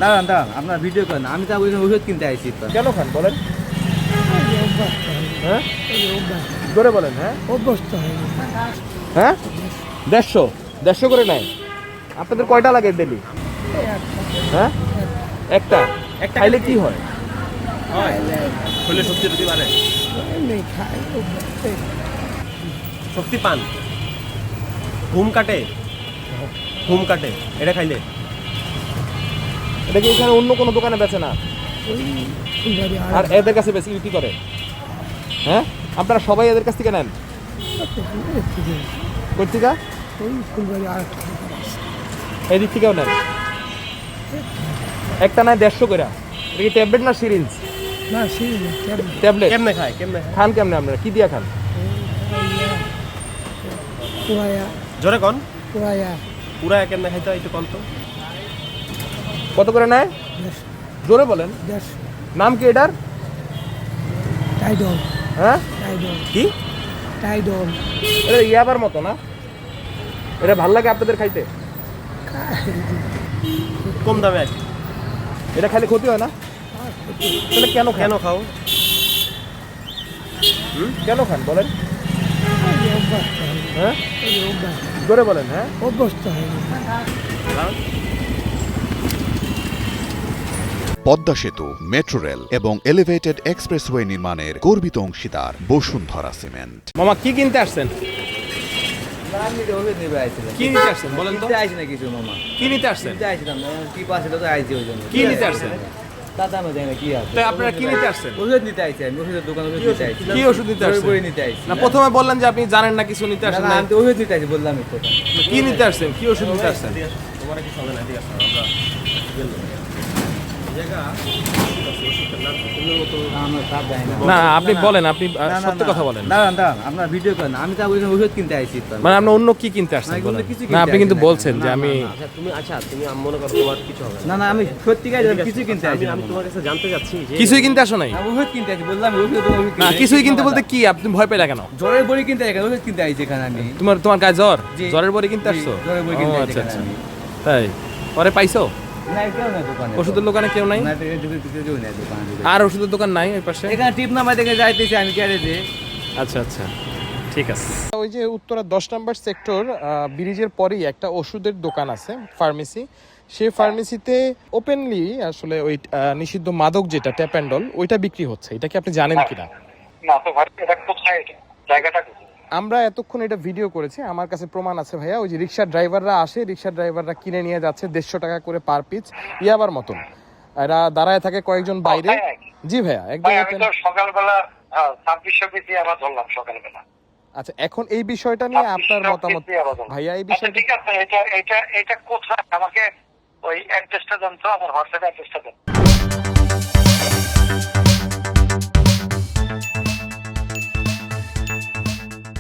দাঁড়ান দাঁড়ান, আপনার ভিডিও করেন, আমি তো ওইখানে ওষুধ কিনতে আইছি। কেন খান বলেন? হ্যাঁ ধরে বলেন। হ্যাঁ অভ্যস্ত হয়নি। হ্যাঁ 150 করে নেয়। আপনাদের কয়টা লাগে ডেলি? হ্যাঁ একটা খাইলে কি হয়? শরীরে শক্তি যদি বাড়ে, শক্তি পান, ঘুম কাটে, এটা খাইলে। এটা কি এখানে অন্য কোনো দোকানে বেচে না? আর এদের কাছে বেশি বিক্রি করে? হ্যাঁ আপনারা সবাই এদের কাছ থেকে নেন? কোথা থেকে? এদিক থেকেও নেন? একটা নাই 150 করে। এটা কি ট্যাবলেট না সিরিঞ্জ? না ট্যাবলেট। কেমনে খায়? খান কেমনে আপনারা? কি দিয়া খান? জোরে কন, পুরায়া পুরা কেমনে খাইতে হয় একটু কন তো। কত করে নেয় জোরে বলেন? নাম কি এটার? টাইডল। হ্যাঁ কি টাইডল। এটা ইয়াবার মতো না? এটা ভাল লাগে আপনাদের খাইতে? কম দামে আছে। এটা খাইলে ক্ষতি হয় না? তাহলে কেন কেন খাও? কেন খান বলেন? হ্যাঁ জোরে বলেন। হ্যাঁ অভ্যস্ত হয়নি। পদ্মা সেতু, মেট্রো রেল এবং এলিভেটেড এক্সপ্রেসওয়ে নির্মাণের গর্বিত অংশীদার বসুন্ধরা সিমেন্ট। মামা কি কিনতে আসছেন? আমি তো ওষুধ নিতে আইছিলাম। কি নিতে আসছেন বলেন তো? কিনতে আইছি না কিছু মামা, কি নিতে আসছেন? কিনতে আইছিলাম না, কি পাশে তো আইছি ওই জন্য। কি নিতে আসছেন? দাদা আমি জানি না কি আছে। তাই আপনারা কি নিতে আসছেন? ওষুধ নিতে আইছি, আমি ওষুধের দোকানে ওষুধ নিতে আইছি। কি ওষুধ নিতে আসছেন? বই নিতে আইছি। না প্রথমে বললেন যে আপনি জানেন না কিছু নিতে না, আসেন না, না। আমি তো ওষুধ নিতে আইছি বললামই তো। কি নিতে আসছেন? কি ওষুধ নিতে আসছেন? তোমার কিছু হবে না, ঠিক আছে আমরা গেলাম। জায়গা আমার সব জানি না। না আপনি বলেন, আপনি না, না, সত্য না। কথা বলেন। দাঁড়ান দাঁড়ান, আপনার ভিডিও করেন, আমি তো ওইখানে ওষুধ কিনতে আইছি। মানে আপনি অন্য কি কিনতে আসছেন না, এগুলো বলেন? কিছু না কিনতে আপনি কিন্তু আসি না। বলছেন যে না, আমি না, না। তুমি মনে করো তোমার কিছু হবে না না, আমি সত্যিকার কিছু কিনতে আইছি। আমি তোমার কাছে জানতে চাচ্ছি যে কিছুই কিনতে আসো নাই? আমি ওষুধ কিনতে আইছি বললাম, ওষুধ না কিছুই কিনতে বলতে কি আপনি ভয় পেলে কেন? জ্বরের বড়ি কিনতে আইছি, ওষুধ কিনতে আইছি এখানে আমি। তোমার গায়ে জ্বর? জি। জ্বরের বড়ি কিনতে জি, আসছো? জ্বরের বড়ি কিনতে ও, আইছি আচ্ছা এখানে আচ্ছা আমি। তাই পরে পাইছো? না, কেউ নাই দোকানে। ওষুধের দোকানে কেউ নাই? না, কেউ নাই দোকানে। আর ওষুধের দোকান নাই ওই পাশে? এখানে টিপ নাম্বার দেখে যাইতেছি আমি গ্যারেজে। আচ্ছা আচ্ছা ঠিক আছে। ওই যে উত্তরা 10 নম্বর সেক্টর ব্রিজের পরেই একটা ওষুধের দোকান আছে, ফার্মেসি। সেই ফার্মেসিতে ওপেনলি আসলে ওই নিষিদ্ধ মাদক যেটা ট্যাপেন্ডল ওইটা বিক্রি হচ্ছে। এটা কি আপনি জানেন কিনা? না তো ভাই, এটা কোথায়? এটা জায়গাটা কোথায়? আমরা এতক্ষণ এটা ভিডিও করেছি, আমার কাছে প্রমাণ আছে ভাইয়া। ওই যে রিক্সার ড্রাইভাররা আসে, রিক্সার ড্রাইভাররা কিনে নিয়ে যাচ্ছে 150 টাকা করে পার পিস, ইয়াবার মতন। এরা দাঁড়ায় থাকে কয়েকজন বাইরে। তাই নাকি? জি ভাইয়া একদম ভাই, আমি open। তো সকালবেলা 26 পিসি আবার ধরলাম সকালবেলা। আচ্ছা এখন এই বিষয়টা নিয়ে আপনার 26 মতামত পিসি আবার ধরলাম। ভাইয়া? এই আচ্ছা, বিষয়টা ঠিক আছে, এটা কোথায়? আমাকে ওই অ্যাড্রেসটা দেন তো, আমার হোয়াটসঅ্যাপ অ্যাড্রেসটা দেন।